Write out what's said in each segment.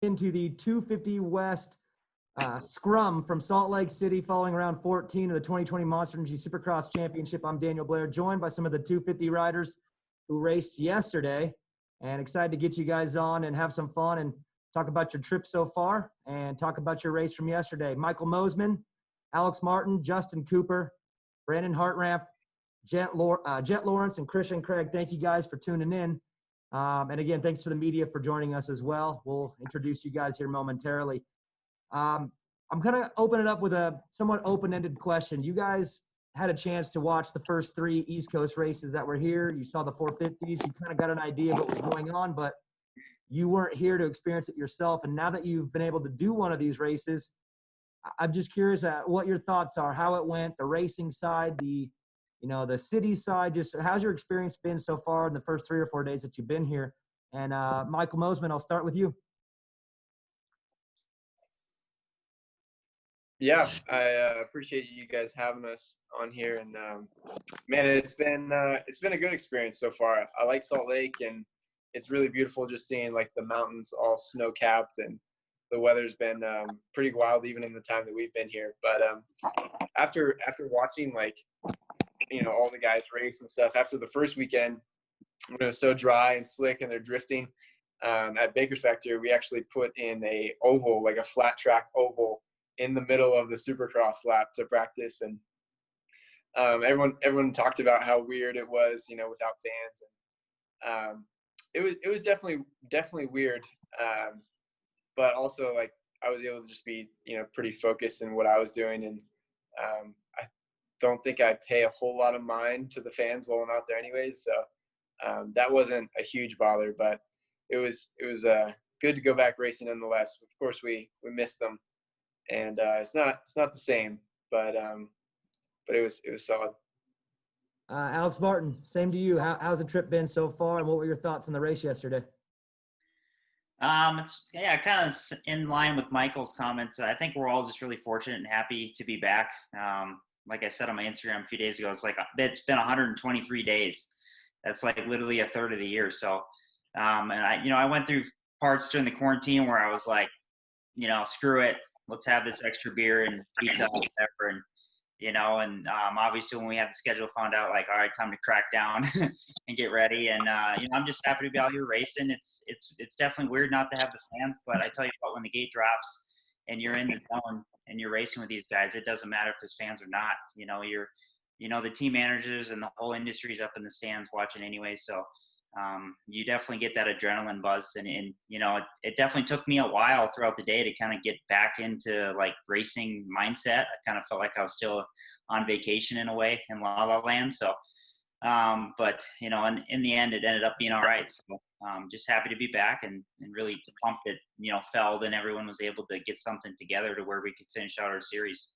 Into the 250 West Scrum from Salt Lake City, following round 14 of the 2020 Monster Energy Supercross Championship. I'm Daniel Blair, joined by some of the 250 riders who raced yesterday, and excited to get you guys on and have some fun and talk about your trip so far and talk about your race from yesterday. Michael Moseman, Alex Martin, Justin Cooper, Brandon Hartranft, Jett Lawrence, and Christian Craig. Thank you guys for tuning in. And again, thanks to the media for joining us as well. We'll introduce you guys here momentarily. I'm going to open it up with a somewhat open-ended question. You guys had a chance to watch the first three East Coast races that were here. You saw the 450s. You kind of got an idea of what was going on, but you weren't here to experience it yourself. And now that you've been able to do one of these races, I'm just curious what your thoughts are, how it went, the racing side, the city side. Just how's your experience been so far in the first 3 or 4 days that you've been here? And Michael Moseman, I'll start with you. Yeah, I appreciate you guys having us on here, and man, it's been a good experience so far. I like Salt Lake, and it's really beautiful just seeing like the mountains all snow capped, and the weather's been pretty wild even in the time that we've been here. But after watching all the guys race and stuff, after the first weekend when it was so dry and slick and they're drifting, at Baker's Factory we actually put in a oval, like a flat track oval, in the middle of the Supercross lap to practice, and everyone talked about how weird it was, without fans, and it was definitely weird, but also like I was able to just be pretty focused in what I was doing, and I don't think I pay a whole lot of mind to the fans while I'm out there anyways, so that wasn't a huge bother, but it was good to go back racing nonetheless. Of course we missed them. And it's not the same, but it was solid. Alex Martin, same to you. How's the trip been so far, and what were your thoughts on the race yesterday? It's kind of in line with Michael's comments. I think we're all just really fortunate and happy to be back. Like I said on my Instagram a few days ago, it's been 123 days. That's like literally a third of the year. So, and I went through parts during the quarantine where I was like, screw it. Let's have this extra beer and pizza and whatever. And obviously when we had the schedule, found out like, all right, time to crack down and get ready. And, I'm just happy to be out here racing. It's definitely weird not to have the fans, but I tell you what, when the gate drops and you're in the zone and you're racing with these guys, it doesn't matter if there's fans or not. The team managers and the whole industry is up in the stands watching anyway. So, you definitely get that adrenaline buzz, and it definitely took me a while throughout the day to kind of get back into like racing mindset. I kind of felt like I was still on vacation in a way in La La Land. So, but in the end, it ended up being all right. So, just happy to be back and really pumped that Feld and everyone was able to get something together to where we could finish out our series.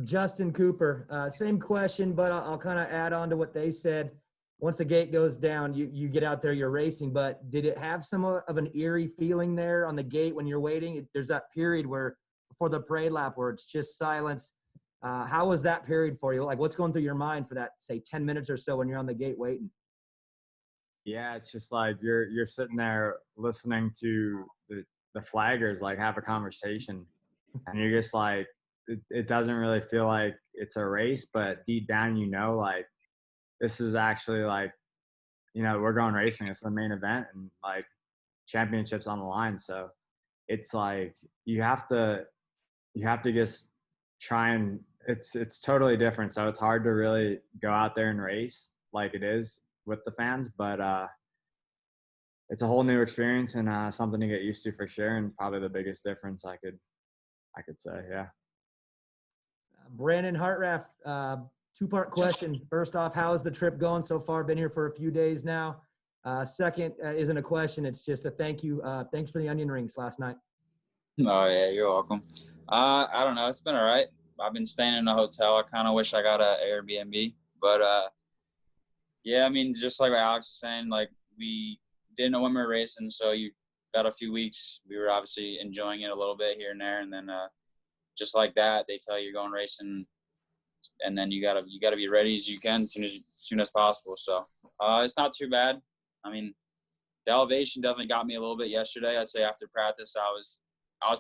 Justin Cooper, same question, but I'll kind of add on to what they said. Once the gate goes down, you get out there, you're racing, but did it have some of an eerie feeling there on the gate when you're waiting? There's that period where before the parade lap where it's just silence. How was that period for you? Like, what's going through your mind for that, say, 10 minutes or so when you're on the gate waiting? Yeah, it's just like you're sitting there listening to the flaggers like have a conversation, and you're just like, it doesn't really feel like it's a race, but deep down like this is actually like, we're going racing. It's the main event, and like championships on the line. So it's like you have to just try, and it's totally different. So it's hard to really go out there and race like it is with the fans, but it's a whole new experience and something to get used to for sure, and probably the biggest difference I could say. Yeah. Brandon Hartranft, two-part question. First off, how is the trip going so far? Been here for a few days now. Second isn't a question. It's just a thank you. Thanks for the onion rings last night. Oh, yeah, you're welcome. I don't know. It's been all right. I've been staying in a hotel. I kind of wish I got an Airbnb. But, yeah, I mean, just like what Alex was saying, like we didn't know when we were racing, so you got a few weeks. We were obviously enjoying it a little bit here and there, and then just like that, they tell you you're going racing, and then you gotta be ready as you can as soon as possible. So it's not too bad. I mean, the elevation definitely got me a little bit yesterday. I'd say after practice, I was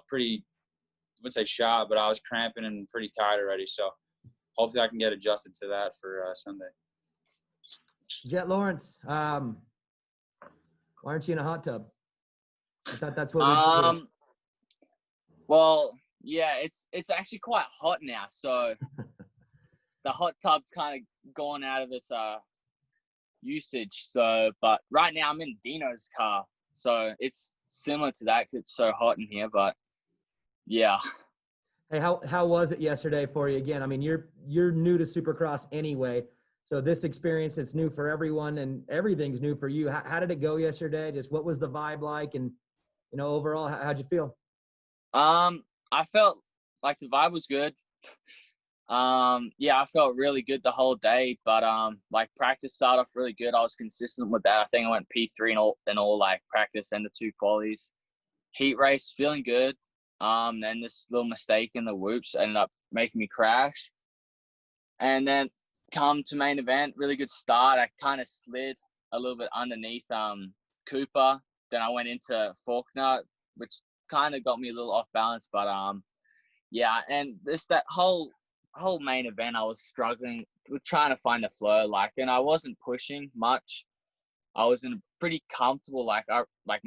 pretty, I would say shot, but I was cramping and pretty tired already. So hopefully I can get adjusted to that for Sunday. Jett Lawrence, why aren't you in a hot tub? I thought that's what we do. Well, yeah, it's actually quite hot now, so the hot tub's kind of gone out of its usage. So, but right now I'm in Dino's car, so it's similar to that 'cause it's so hot in here. But yeah. Hey, how was it yesterday for you? Again, I mean, you're new to Supercross anyway, so this experience is new for everyone, and everything's new for you. How did it go yesterday? Just what was the vibe like, and overall, how'd you feel? I felt like the vibe was good. Yeah, I felt really good the whole day, but like practice started off really good. I was consistent with that. I think I went P3 in all like practice and the 2 qualies. Heat race, feeling good. Then this little mistake in the whoops ended up making me crash. And then come to main event, really good start. I kind of slid a little bit underneath Cooper. Then I went into Faulkner, which kind of got me a little off balance. But yeah, and that whole main event, I was struggling with trying to find the flow, and I wasn't pushing much. I was in a pretty comfortable, my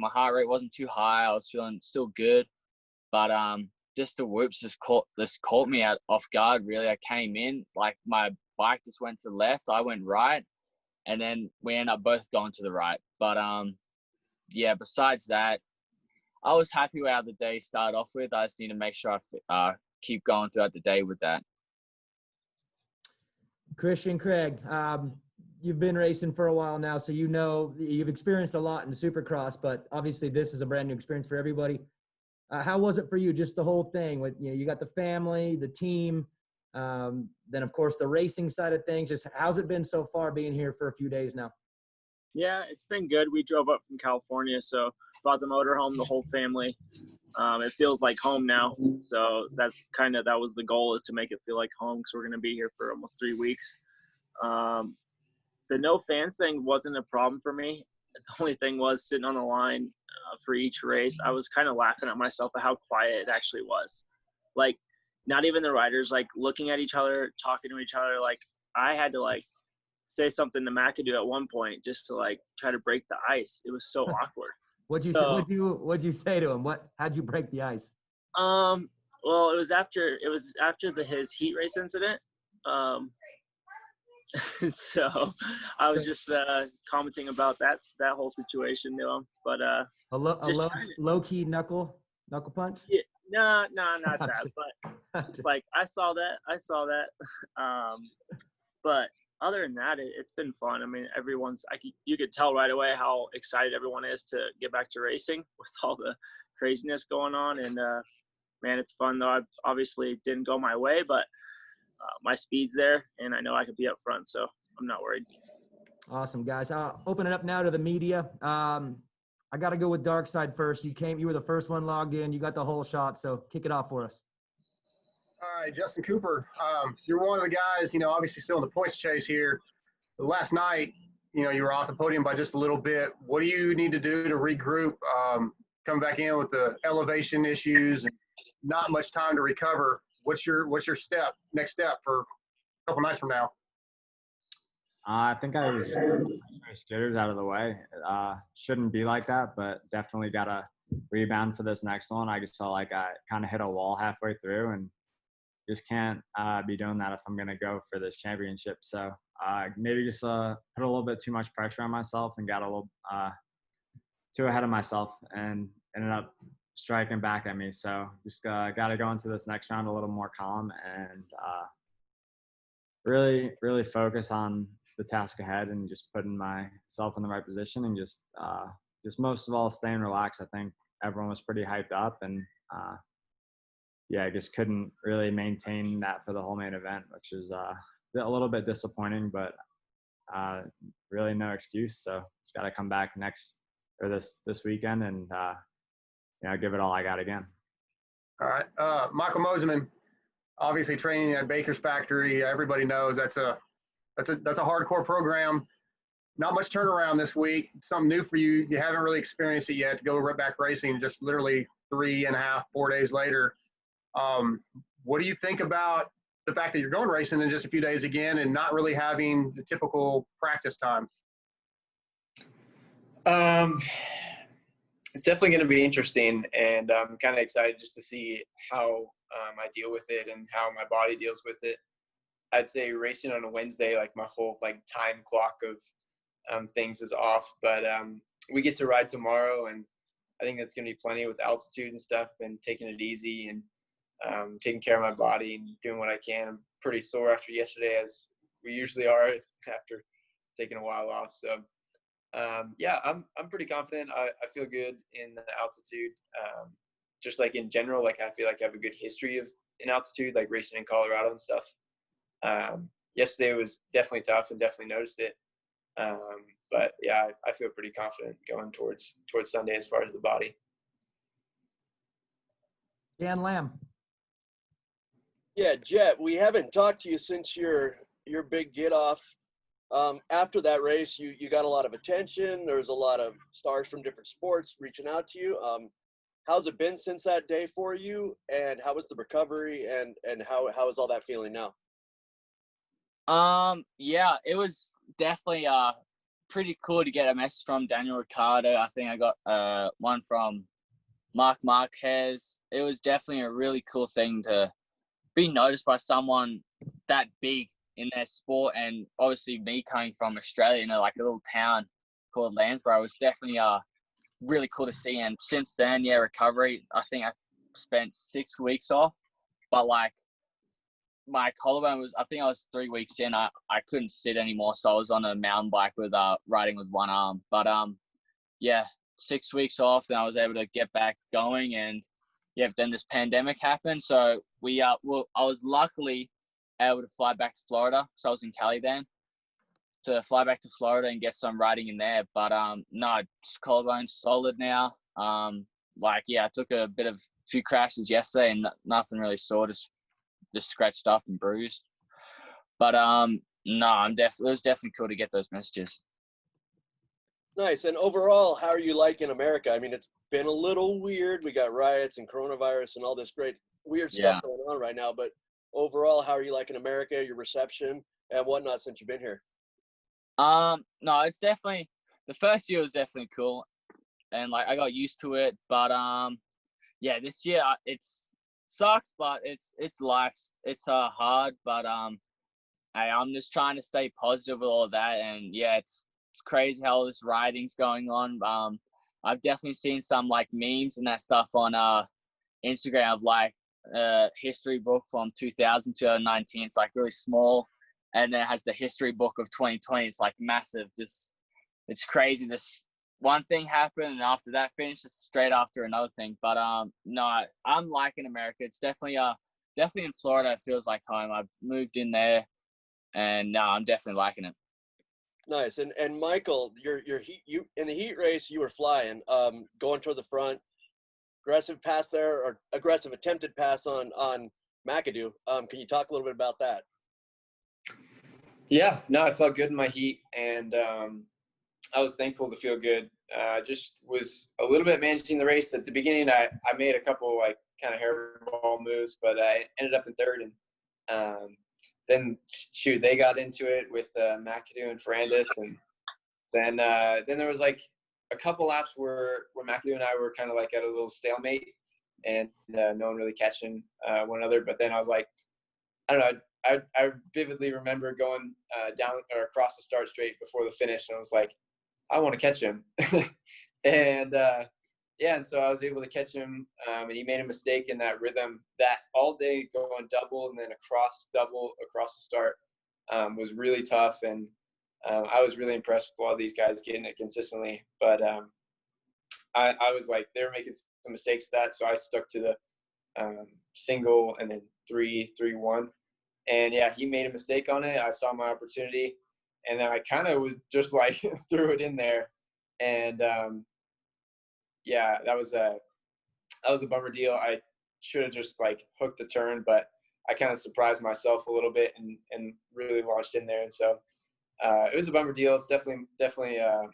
heart rate wasn't too high. I was feeling still good, but just the whoops just caught me off guard. Really, I came in my bike just went to the left, I went right, and then we ended up both going to the right. But yeah, besides that, I was happy with how the day started off with. I just need to make sure I keep going throughout the day with that. Christian Craig, you've been racing for a while now, so you've experienced a lot in Supercross, but obviously this is a brand new experience for everybody. How was it for you, just the whole thing? With you got the family, the team, then of course the racing side of things. Just how's it been so far being here for a few days now? Yeah, it's been good. We drove up from California, so brought the motor home, the whole family. It feels like home now. So that was the goal, is to make it feel like home, because we're going to be here for almost 3 weeks. The no fans thing wasn't a problem for me. The only thing was sitting on the line for each race, I was kind of laughing at myself at how quiet it actually was. Not even the riders, looking at each other, talking to each other. I had to, say something to McAdoo at one point just to try to break the ice. It was so awkward. What'd you say to him? How'd you break the ice? Well, it was after his heat race incident. So I was just commenting about that whole situation to him. But a low key knuckle punch? Yeah, no, not that. But it's I saw that. But other than that, it's been fun. I mean, you could tell right away how excited everyone is to get back to racing with all the craziness going on. And, man, it's fun, though. Obviously didn't go my way, but my speed's there, and I know I could be up front, so I'm not worried. Awesome, guys. I'll open it up now to the media. I got to go with Darkside first. You were the first one logged in. You got the whole shot, so kick it off for us. All right, Justin Cooper, you're one of the guys, obviously still in the points chase here. But last night, you were off the podium by just a little bit. What do you need to do to regroup, come back in with the elevation issues and not much time to recover? What's your next step for a couple nights from now? I think I was jitters out of the way. Shouldn't be like that, but definitely got to rebound for this next one. I just felt like I kind of hit a wall halfway through, and just can't be doing that if I'm going to go for this championship. So maybe just put a little bit too much pressure on myself and got a little too ahead of myself and ended up striking back at me. So just got to go into this next round a little more calm and really, really focus on the task ahead and just putting myself in the right position and just most of all staying relaxed. I think everyone was pretty hyped up, and yeah, I just couldn't really maintain that for the whole main event, which is a little bit disappointing, but really no excuse. So just got to come back this weekend and give it all I got again. All right, Michael Moseman, obviously training at Baker's Factory. Everybody knows that's a hardcore program. not much turnaround this week. Something new for you. You haven't really experienced it yet to go right back racing just literally 3.5, 4 days later. What do you think about the fact that you're going racing in just a few days again and not really having the typical practice time? It's definitely going to be interesting, and I'm kind of excited just to see how I deal with it and how my body deals with it. I'd say racing on a Wednesday, like my whole like time clock of things is off, but we get to ride tomorrow, and I think that's going to be plenty with altitude and stuff, and taking it easy and taking care of my body and doing what I can. I'm pretty sore after yesterday, as we usually are after taking a while off. So yeah, I'm pretty confident. I feel good in the altitude. Just like in general, like I feel like I have a good history in altitude, like racing in Colorado and stuff. Yesterday was definitely tough and definitely noticed it. But yeah, I feel pretty confident going towards Sunday as far as the body. Dan Lamb. Yeah, Jett, we haven't talked to you since your big get off. After that race, you got a lot of attention. There was a lot of stars from different sports reaching out to you. How's it been since that day for you? And how was the recovery? And how is all that feeling now? Yeah, it was definitely pretty cool to get a message from Daniel Ricciardo. I think I got one from Mark Marquez. It was definitely a really cool thing to be noticed by someone that big in their sport, and obviously me coming from Australia, like a little town called Landsborough, was definitely really cool to see. And since then, yeah, recovery. I think I spent 6 weeks off, but like my collarbone was, I think I was 3 weeks in. I couldn't sit anymore, so I was on a mountain bike with riding with one arm. But yeah, 6 weeks off, then I was able to get back going, and yeah, then this pandemic happened. So I was luckily able to fly back to Florida. So I was in Cali then, to fly back to Florida and get some riding in there. But no, collarbone's solid now. Yeah, I took a few crashes yesterday and nothing really sore, just scratched up and bruised. But no, it was definitely cool to get those messages. Nice. And overall, how are you liking America? I mean, it's been a little weird. We got riots and coronavirus and all this great weird stuff going on right now. But overall, how are you liking America, your reception and whatnot since you've been here? No, it's definitely, the first year was definitely cool, and like I got used to it. But yeah, this year it's sucks, but it's life. It's hard, but I'm just trying to stay positive with all of that. And yeah, it's crazy how all this rioting's going on. I've definitely seen some like memes and that stuff on Instagram of like history book from 2000 to 2019. It's like really small, and then it has the history book of 2020. It's like massive. Just, it's crazy. This one thing happened, and after that finished, straight after another thing. But no, I'm liking America. It's definitely in Florida. It feels like home. I've moved in there, and no, I'm definitely liking it. Nice. And Michael, you in the heat race, you were flying, going toward the front, aggressive pass there, or aggressive attempted pass on McAdoo. Can you talk a little bit about that? Yeah, no, I felt good in my heat, and I was thankful to feel good. Just was a little bit managing the race at the beginning. I made a couple like kind of hairball moves, but I ended up in third, and then shoot, they got into it with McAdoo and Ferrandis, and then there was like a couple laps where McAdoo and I were kind of like at a little stalemate, and no one really catching one another. But then I was like, I don't know. I vividly remember going down or across the start straight before the finish, and I was like, I want to catch him. And yeah, and so I was able to catch him, and he made a mistake in that rhythm. That all day going double and then double across the start was really tough, and I was really impressed with a lot of these guys getting it consistently. But I was like, they were making some mistakes with that, so I stuck to the single and then 3-3-1. And yeah, he made a mistake on it. I saw my opportunity, and then I kind of was just like threw it in there, and yeah, that was a bummer deal. I should have just like hooked the turn, but I kind of surprised myself a little bit and really launched in there. And so it was a bummer deal. It's definitely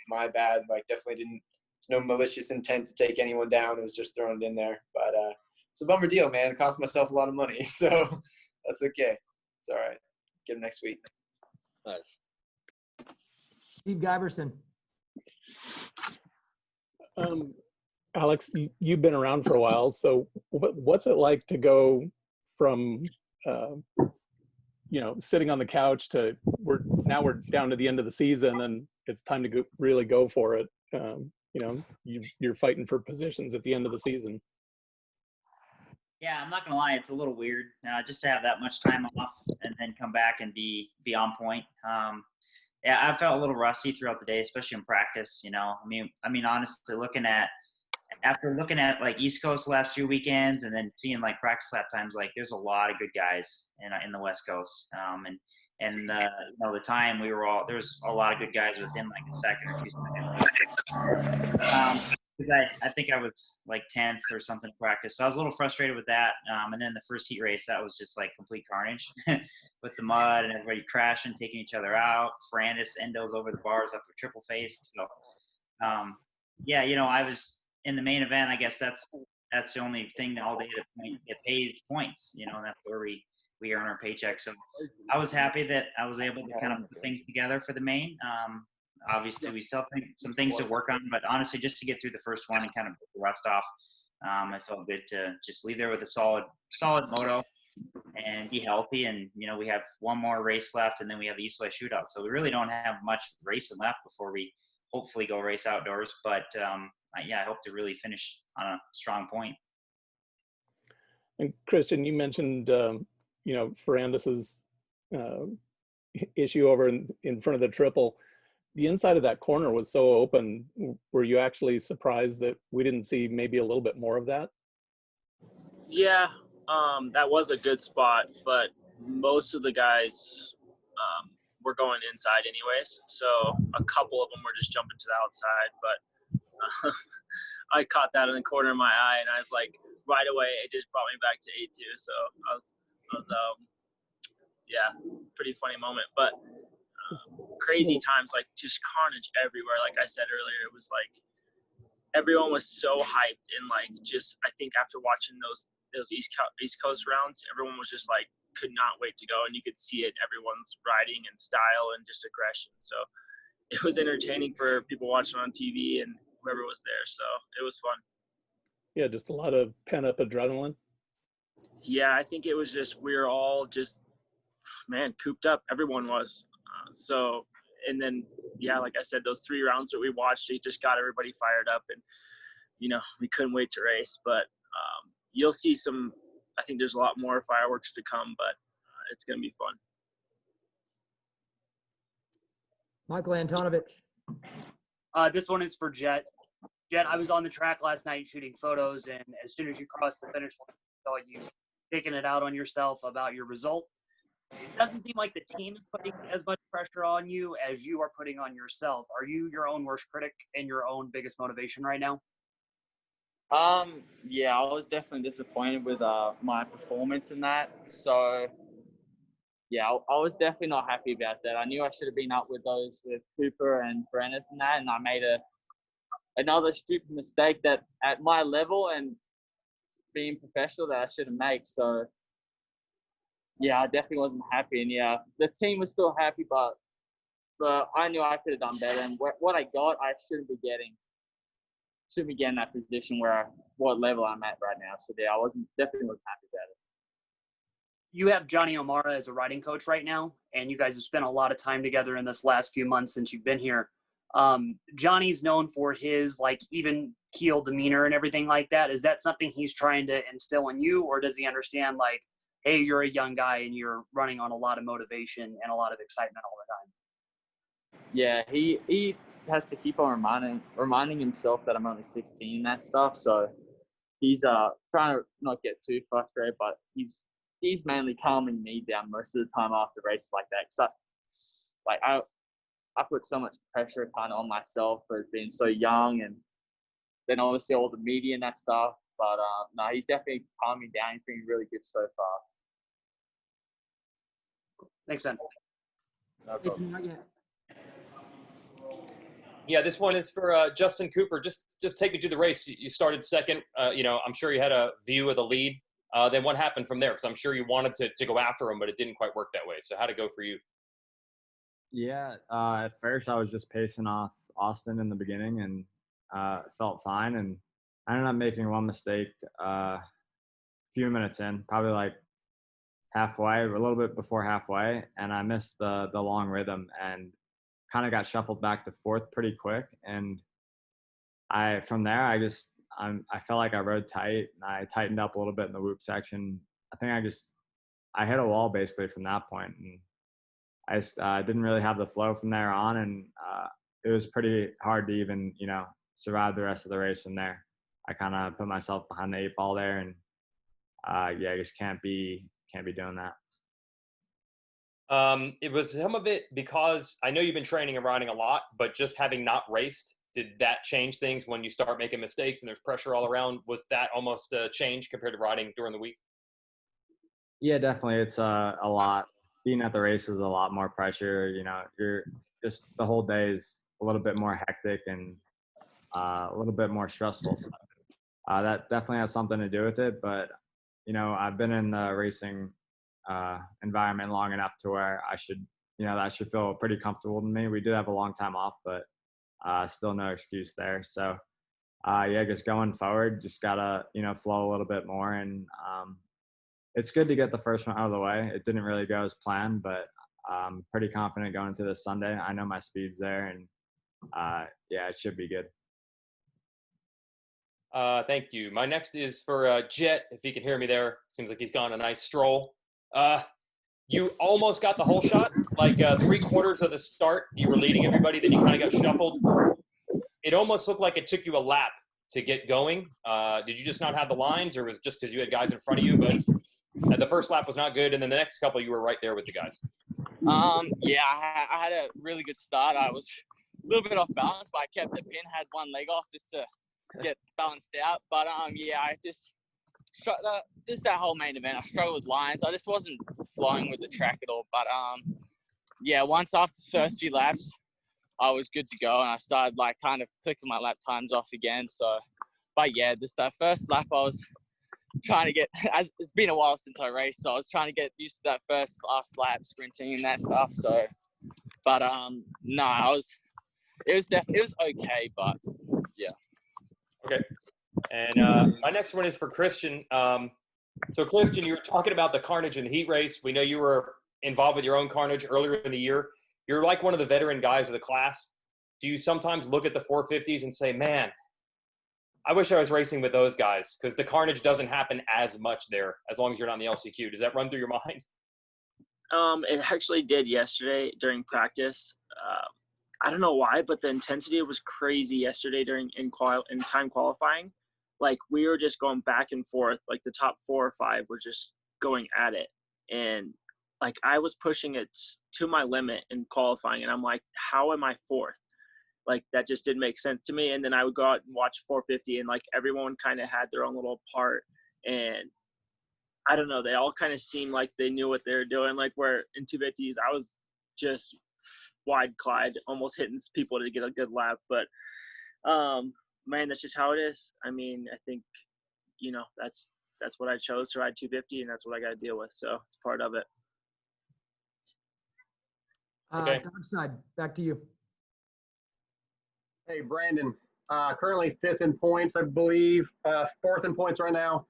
my bad. Like definitely there's no malicious intent to take anyone down. It was just throwing it in there. But it's a bummer deal, man. It cost myself a lot of money, so that's okay. It's all right. Get him next week. Nice. Steve Giberson. Alex, you've been around for a while, so what's it like to go from sitting on the couch to we're down to the end of the season and it's time to really go for it? You're fighting for positions at the end of the season. Yeah, I'm not gonna lie, it's a little weird just to have that much time off and then come back and be on point. Yeah, I felt a little rusty throughout the day, especially in practice. I mean, honestly, after looking at like East Coast the last few weekends and then seeing like practice lap times, like there's a lot of good guys in the West Coast. The time there's a lot of good guys within like a second or 2 seconds. I think I was like 10th or something in practice. So I was a little frustrated with that. And then the first heat race, that was just like complete carnage with the mud and everybody crashing, taking each other out. Ferrandis, endos over the bars up the triple face. So, I was in the main event. I guess that's the only thing all day that get paid points, and that's where we earn our paycheck. So I was happy that I was able to kind of put things together for the main. Obviously, we still have some things to work on, but honestly, just to get through the first one and kind of put the rust off, I felt good to just leave there with a solid moto and be healthy. And, we have one more race left, and then we have the East-West Shootout. So we really don't have much racing left before we hopefully go race outdoors. But, I hope to really finish on a strong point. And Christian, you mentioned, Ferrandis's issue over in front of the triple. The inside of that corner was so open. Were you actually surprised that we didn't see maybe a little bit more of that? Yeah, that was a good spot, but most of the guys were going inside anyways. So a couple of them were just jumping to the outside, but I caught that in the corner of my eye, and I was like, right away, it just brought me back to A2. So I was pretty funny moment, but crazy times, like just carnage everywhere. Like I said earlier, it was like everyone was so hyped, and like just I think after watching those East Coast rounds, everyone was just like could not wait to go, and you could see it. Everyone's riding and style and just aggression. So it was entertaining for people watching on TV and whoever was there. So it was fun. Yeah, just a lot of pent up adrenaline. Yeah, I think it was just we were all just cooped up. Everyone was. And then, like I said, those 3 rounds that we watched, it just got everybody fired up, and, we couldn't wait to race. But you'll see I think there's a lot more fireworks to come, but it's going to be fun. Michael Antonovich. This one is for Jett. Jett, I was on the track last night shooting photos, and as soon as you crossed the finish line, I saw you taking it out on yourself about your result. It doesn't seem like the team is putting as much pressure on you as you are putting on yourself. Are you your own worst critic and your own biggest motivation right now? Yeah, I was definitely disappointed with my performance in that. So, yeah, I was definitely not happy about that. I knew I should have been up with Cooper and Ferrandis and that, and I made another stupid mistake that at my level and being professional that I shouldn't make. So, yeah, I definitely wasn't happy. And, yeah, the team was still happy, but I knew I could have done better. And what I got, I shouldn't be getting that position what level I'm at right now. So, yeah, I definitely wasn't happy about it. You have Johnny O'Mara as a riding coach right now, and you guys have spent a lot of time together in this last few months since you've been here. Johnny's known for his, even keel demeanor and everything like that. Is that something he's trying to instill in you, or does he understand, hey, you're a young guy and you're running on a lot of motivation and a lot of excitement all the time? Yeah, he has to keep on reminding himself that I'm only 16 and that stuff. So he's trying to not get too frustrated, but he's mainly calming me down most of the time after races like that. Cause I put so much pressure kind of on myself for being so young, and then obviously all the media and that stuff. But no, he's definitely calming me down. He's been really good so far. Thanks, Ben. No problem. Yeah, this one is for Justin Cooper. Just take me through the race. You started second. I'm sure you had a view of the lead. Then what happened from there? Because I'm sure you wanted to go after him, but it didn't quite work that way. So how'd it go for you? Yeah, at first I was just pacing off Austin in the beginning and felt fine. And I ended up making one mistake a few minutes in, probably like halfway, a little bit before halfway, and I missed the long rhythm and kind of got shuffled back to fourth pretty quick. And from there I felt like I rode tight and I tightened up a little bit in the whoop section. I think I hit a wall basically from that point, and I just didn't really have the flow from there on, and it was pretty hard to even survive the rest of the race from there. I kind of put myself behind the 8 ball there, and I just can't be doing that. It was some of it because I know you've been training and riding a lot, but just having not raced, did that change things when you start making mistakes and there's pressure all around? Was that almost a change compared to riding during the week? Yeah, definitely. It's a lot. Being at the race is a lot more pressure. You're just the whole day is a little bit more hectic and a little bit more stressful. So, that definitely has something to do with it. But I've been in the racing environment long enough to where that should feel pretty comfortable to me. We did have a long time off, but still no excuse there. So just going forward, just gotta flow a little bit more, and it's good to get the first one out of the way. It didn't really go as planned, but I'm pretty confident going into this Sunday. I know my speed's there, and it should be good. Thank you. My next is for Jett, if he can hear me there. Seems like he's gone a nice stroll. You almost got the whole shot, like 3/4 of the start. You were leading everybody, then you kind of got shuffled. It almost looked like it took you a lap to get going. Did you just not have the lines, or was it just because you had guys in front of you? But the first lap was not good, and then the next couple you were right there with the guys. I had a really good start. I was a little bit off balance, but I kept the pin, had one leg off just to get balanced out. But I just that whole main event, I struggled with lines. I just wasn't flowing with the track at all. But once after the first few laps, I was good to go, and I started like kind of clicking my lap times off again. So, but that first lap, I was trying to get. It's been a while since I raced, so I was trying to get used to that last lap sprinting and that stuff. So, but it was okay, but yeah. Okay. And my next one is for Christian. So Christian, you were talking about the carnage in the heat race. We know you were involved with your own carnage earlier in the year. You're like one of the veteran guys of the class. Do you sometimes look at the 450s and say, man, I wish I was racing with those guys, because the carnage doesn't happen as much there as long as you're not in the LCQ. Does that run through your mind? It actually did yesterday during practice. I don't know why, but the intensity was crazy yesterday in time qualifying. Like, we were just going back and forth. Like, the top 4 or 5 were just going at it. And, like, I was pushing it to my limit in qualifying, and I'm like, how am I 4th? Like, that just didn't make sense to me. And then I would go out and watch 450, and, like, everyone kind of had their own little part. And I don't know, they all kind of seemed like they knew what they were doing. Like, where in 250s, I was just wide Clyde, almost hitting people to get a good lap. But, man, that's just how it is. I mean, I think, that's what I chose to ride 250, and that's what I got to deal with. So it's part of it. Okay. Dark side, back to you. Hey, Brandon, currently 5th in points, I believe, 4th in points right now.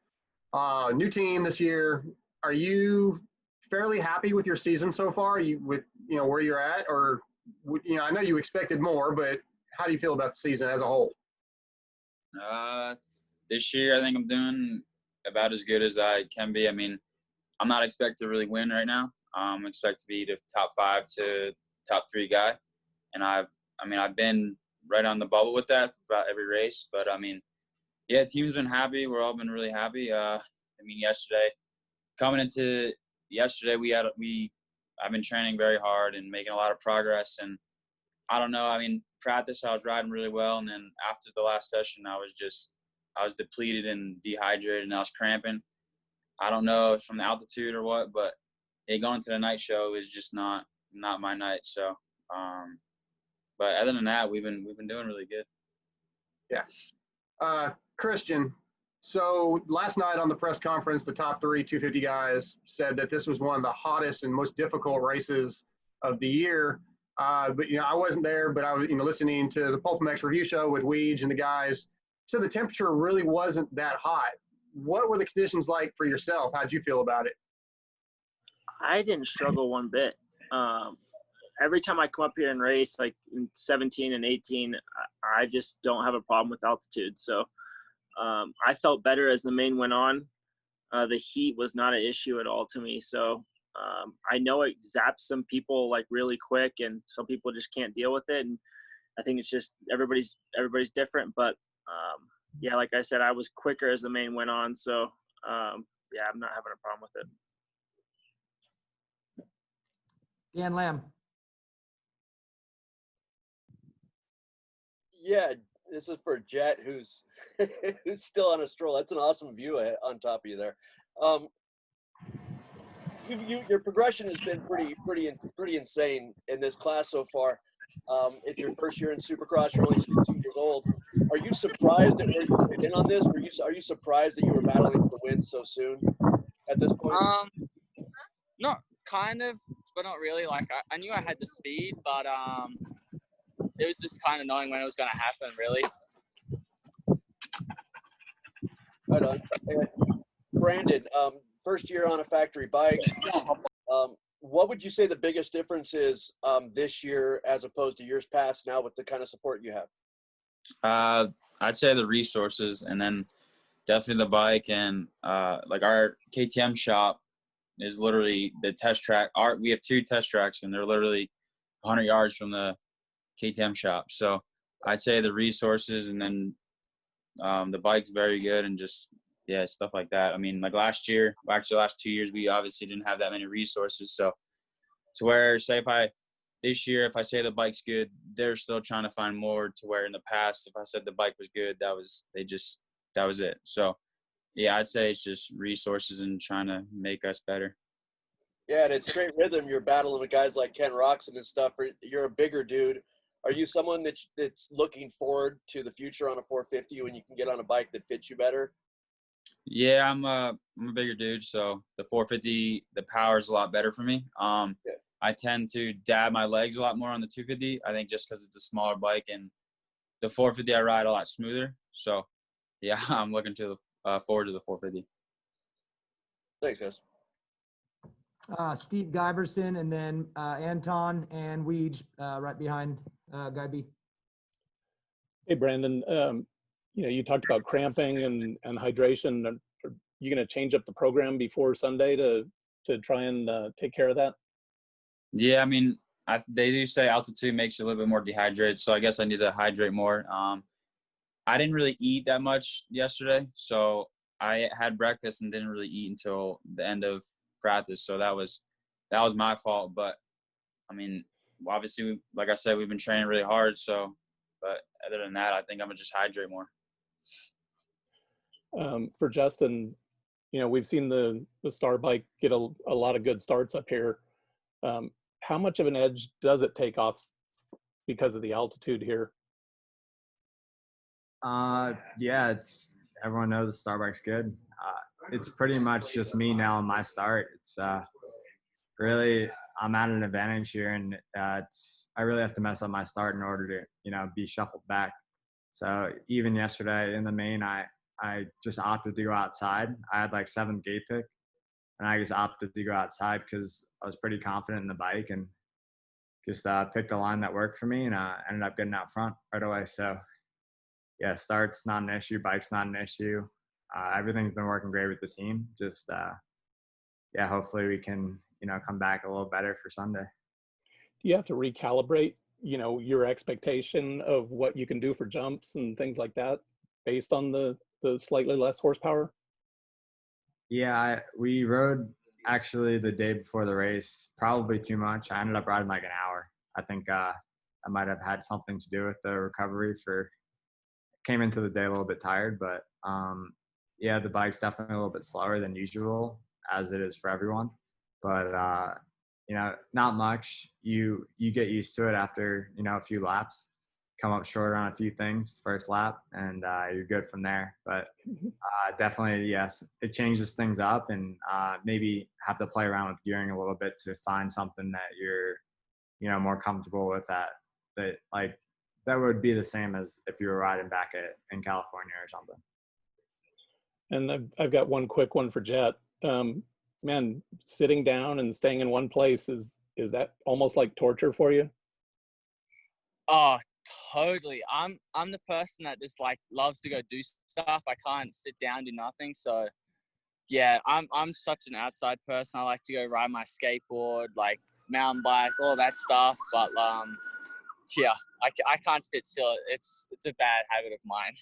New team this year. Are you fairly happy with your season so far? Where you're at, or I know you expected more, but how do you feel about the season as a whole? This year I think I'm doing about as good as I can be. I mean, I'm not expected to really win right now. I'm expected to be the top 5 to top 3 guy, and I've been right on the bubble with that for about every race. But team's been happy. We're all been really happy. Coming into yesterday, I've been training very hard and making a lot of progress. And I don't know. I mean, practice, I was riding really well. And then after the last session, I was depleted and dehydrated, and I was cramping. I don't know if it's from the altitude or what, but going to the night show is just not my night. So But other than that, we've been doing really good. Yeah. Christian, so last night on the press conference, the top three 250 guys said that this was one of the hottest and most difficult races of the year. But, I wasn't there, but I was, listening to the PulpMX review show with Weege and the guys. So the temperature really wasn't that hot. What were the conditions like for yourself? How'd you feel about it? I didn't struggle one bit. Every time I come up here and race, like in 17 and 18, I just don't have a problem with altitude. So I felt better as the main went on. The heat was not an issue at all to me. So I know it zaps some people like really quick, and some people just can't deal with it. And I think it's just everybody's different. But yeah, like I said, I was quicker as the main went on. So yeah, I'm not having a problem with it. Dan Lamb. Yeah, this is for Jett, who's who's still on a stroll. That's an awesome view on top of you there. Your progression has been pretty insane in this class so far. It's your first year in Supercross. You're only 16 years old. Are you surprised at where you fit in on this? Are you surprised that you were battling for the win so soon at this point? Not kind of, but not really. Like I knew I had the speed, but it was just kind of knowing when it was going to happen, really. Right on. Brandon, first year on a factory bike. What would you say the biggest difference is this year as opposed to years past now with the kind of support you have? I'd say the resources, and then definitely the bike, and like our KTM shop is literally the test track. We have 2 test tracks, and they're literally 100 yards from the KTM shop. So I'd say the resources, and then the bike's very good, and just stuff like that. I mean, like last 2 years, we obviously didn't have that many resources. So to where, say if I say the bike's good, they're still trying to find more, to where in the past, if I said the bike was good, that was it. So yeah, I'd say it's just resources and trying to make us better. Yeah, and it's straight rhythm. You're battling with guys like Ken Roxon and stuff. You're a bigger dude. Are you someone that's looking forward to the future on a 450 when you can get on a bike that fits you better? Yeah, I'm a bigger dude, so the 450, the power is a lot better for me. I tend to dab my legs a lot more on the 250. I think just because it's a smaller bike, and the 450 I ride a lot smoother. So yeah, I'm looking to forward to the 450. Thanks, guys. Steve Giberson, and then Anton and Weege right behind Guy B. Hey, Brandon. You talked about cramping and hydration. Are you going to change up the program before Sunday to try and take care of that? Yeah, I mean, they do say altitude makes you a little bit more dehydrated, so I guess I need to hydrate more. I didn't really eat that much yesterday, so I had breakfast and didn't really eat until the end of practice. So that was my fault. But I mean, obviously, like I said, we've been training really hard. So, but other than that, I think I'm gonna just hydrate more. For Justin, we've seen the Star Bike get a lot of good starts up here. How much of an edge does it take off because of the altitude here? Yeah, everyone knows the Star Bike's good. It's pretty much just me now on my start. It's really, I'm at an advantage here, and I really have to mess up my start in order to be shuffled back. So even yesterday in the main, I just opted to go outside. I had like 7th gate pick, and I just opted to go outside because I was pretty confident in the bike, and just picked a line that worked for me, and ended up getting out front right away. So yeah, start's not an issue, bike's not an issue. Everything's been working great with the team. Just hopefully we can come back a little better for Sunday. Do you have to recalibrate your expectation of what you can do for jumps and things like that based on the slightly less horsepower? Yeah, we rode actually the day before the race probably too much. I ended up riding like an hour. I think I might have had something to do with the recovery. Came into the day a little bit tired, but yeah, the bike's definitely a little bit slower than usual, as it is for everyone. But not much. You get used to it after, a few laps, come up short on a few things first lap, and you're good from there. But definitely, yes, it changes things up, and maybe have to play around with gearing a little bit to find something that you're, more comfortable with that would be the same as if you were riding back in California or something. And I've got one quick one for Jett. Man, sitting down and staying in one place, is that almost like torture for you? Oh, totally. I'm the person that just like loves to go do stuff. I can't sit down, do nothing. So yeah, I'm such an outside person. I like to go ride my skateboard, like mountain bike, all that stuff. But yeah, I can't sit still. It's a bad habit of mine.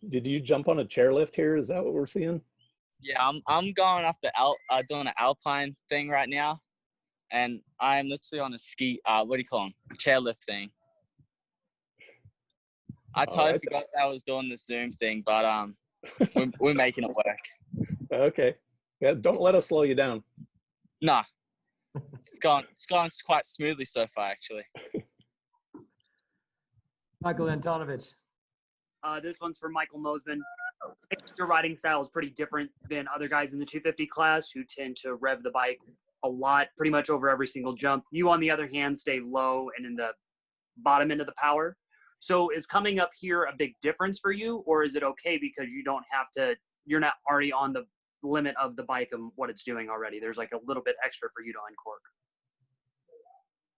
Did you jump on a chairlift here? Is that what we're seeing? Yeah, I'm going up doing an alpine thing right now, and I'm literally on a ski. What do you call them? A chairlift thing. I totally forgot that I was doing the Zoom thing, but we're making it work. Okay. Yeah, don't let us slow you down. Nah, it's gone quite smoothly so far, actually. Michael Antonovich. This one's for Michael Moseman. Your riding style is pretty different than other guys in the 250 class who tend to rev the bike a lot, pretty much over every single jump. You, on the other hand, stay low and in the bottom end of the power. So is coming up here a big difference for you, or is it okay because you're not already on the limit of the bike and what it's doing already? There's like a little bit extra for you to uncork.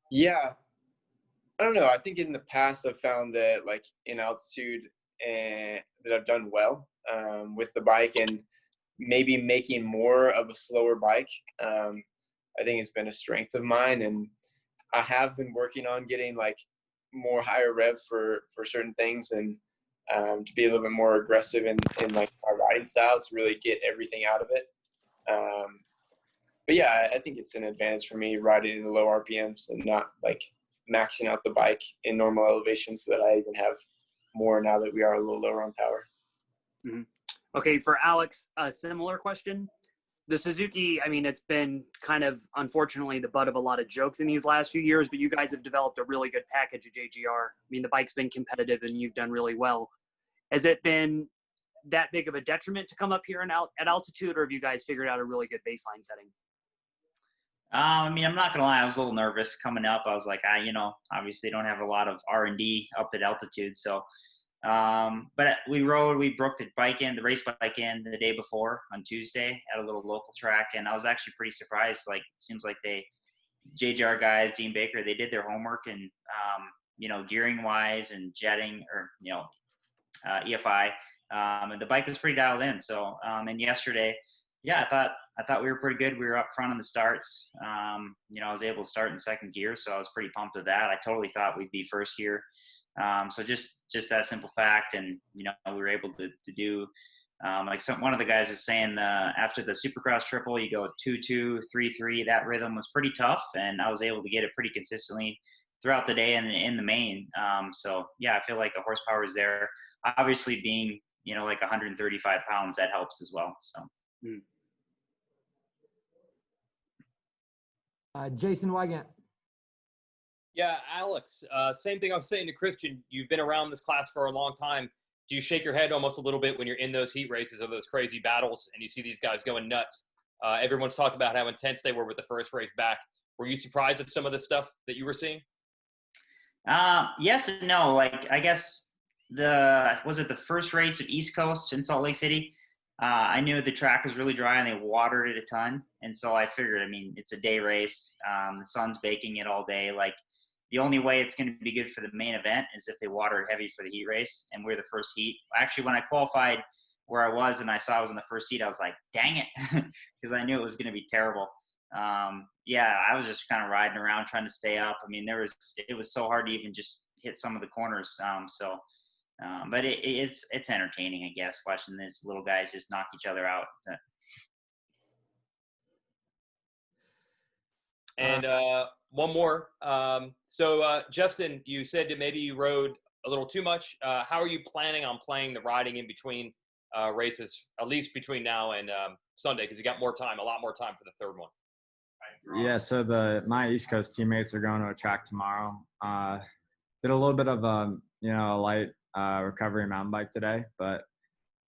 Yeah. I don't know. I think in the past I've found that like in altitude that I've done well with the bike, and maybe making more of a slower bike. I think it's been a strength of mine, and I have been working on getting like more higher revs for certain things, and to be a little bit more aggressive in like my riding style to really get everything out of it. But yeah, I think it's an advantage for me riding in the low RPMs and not like maxing out the bike in normal elevation, so that I even have more now that we are a little lower on power. Mm-hmm. Okay, for Alex, a similar question. The Suzuki, I mean, it's been kind of, unfortunately, the butt of a lot of jokes in these last few years, but you guys have developed a really good package at JGR. I mean, the bike's been competitive and you've done really well. Has it been that big of a detriment to come up here at altitude, or have you guys figured out a really good baseline setting? I mean, I'm not gonna lie, I was a little nervous coming up. I was like, obviously don't have a lot of R&D up at altitude. So, but we broke the race bike in the day before on Tuesday at a little local track. And I was actually pretty surprised. Like, it seems like JGR guys, Dean Baker, they did their homework, and, gearing wise and jetting or, EFI, and the bike was pretty dialed in. So, and yesterday, yeah, I thought we were pretty good. We were up front on the starts. I was able to start in second gear, so I was pretty pumped with that. I totally thought we'd be first gear. So just that simple fact, and we were able to do one of the guys was saying after the Supercross triple, you go 2-2, 3-3. That rhythm was pretty tough, and I was able to get it pretty consistently throughout the day and in the main. So yeah, I feel like the horsepower is there. Obviously, being like 135 pounds, that helps as well. So. Jason Wygant. Yeah, Alex, same thing I was saying to Christian. You've been around this class for a long time. Do you shake your head almost a little bit when you're in those heat races or those crazy battles and you see these guys going nuts? Everyone's talked about how intense they were with the first race back. Were you surprised at some of the stuff that you were seeing? Yes and no. Like, I guess was it the first race at East Coast in Salt Lake City? I knew the track was really dry and they watered it a ton. And so I figured, I mean, it's a day race. The sun's baking it all day. Like, the only way it's going to be good for the main event is if they water it heavy for the heat race. And we're the first heat. Actually, when I qualified where I was and I saw I was in the first heat, I was like, dang it, because I knew it was going to be terrible. Yeah, I was just kind of riding around trying to stay up. I mean, it was so hard to even just hit some of the corners. But it's entertaining, I guess, watching these little guys just knock each other out. And one more. So Justin, you said that maybe you rode a little too much. How are you planning on playing the riding in between races, at least between now and Sunday? Because you got more time, a lot more time for the third one. Yeah, so my East Coast teammates are going to a track tomorrow. Did a little bit of a light recovery mountain bike today, but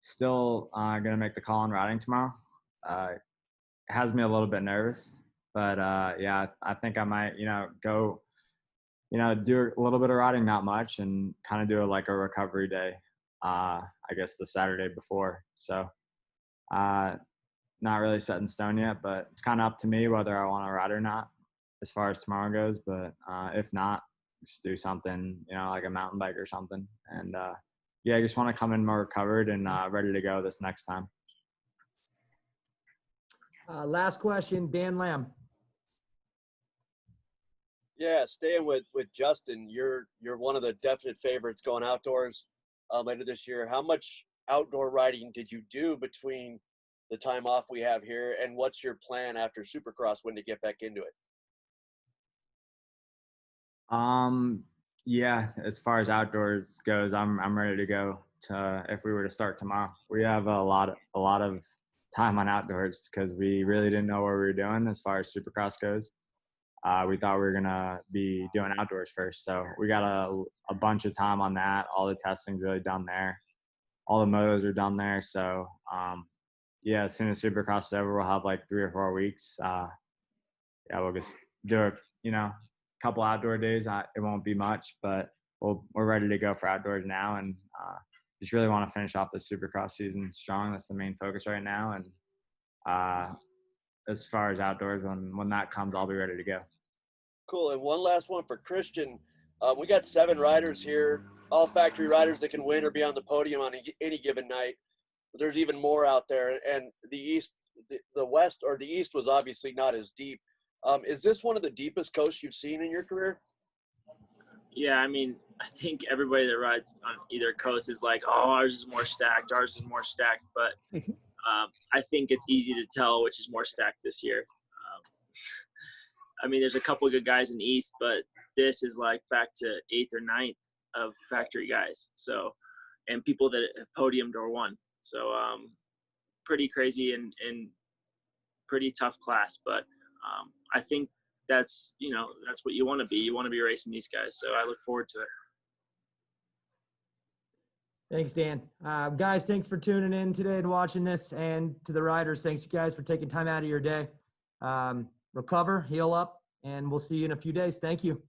still gonna make the call on riding tomorrow. It has me a little bit nervous, but yeah, I think I might go do a little bit of riding, not much, and kind of do like a recovery day. I guess the Saturday before. So not really set in stone yet, but it's kind of up to me whether I want to ride or not as far as tomorrow goes. But if not, just do something, like a mountain bike or something. And yeah, I just want to come in more recovered and ready to go this next time. Last question, Dan Lamb. Yeah, staying with Justin, you're one of the definite favorites going outdoors later this year. How much outdoor riding did you do between the time off we have here, and what's your plan after Supercross when to get back into it? Yeah, as far as outdoors goes, I'm ready to go if we were to start tomorrow. We have a lot of time on outdoors because we really didn't know what we were doing as far as Supercross goes. We thought we were gonna be doing outdoors first, so we got a bunch of time on that. All the testing's really done there. All the motos are done there. So yeah, as soon as Supercross is over, we'll have like 3 or 4 weeks. Yeah, we'll just do a couple outdoor days. It won't be much, but we're ready to go for outdoors now, and just really want to finish off the Supercross season strong. That's the main focus right now. And as far as outdoors, when that comes, I'll be ready to go. Cool. And one last one for Christian. We got 7 riders here, all factory riders that can win or be on the podium on any given night. But there's even more out there. And the West or the East was obviously not as deep. Is this one of the deepest coasts you've seen in your career? Yeah, I mean, I think everybody that rides on either coast is like, oh, ours is more stacked, ours is more stacked. But I think it's easy to tell which is more stacked this year. I mean, there's a couple of good guys in the East, but this is like back to 8th or 9th of factory guys. So, and people that have podiumed or won. So, pretty crazy and pretty tough class. But I think that's what you want to be. You want to be racing these guys. So I look forward to it. Thanks, Dan. Guys, thanks for tuning in today and watching this. And to the riders, thanks, you guys, for taking time out of your day. Recover, heal up, and we'll see you in a few days. Thank you.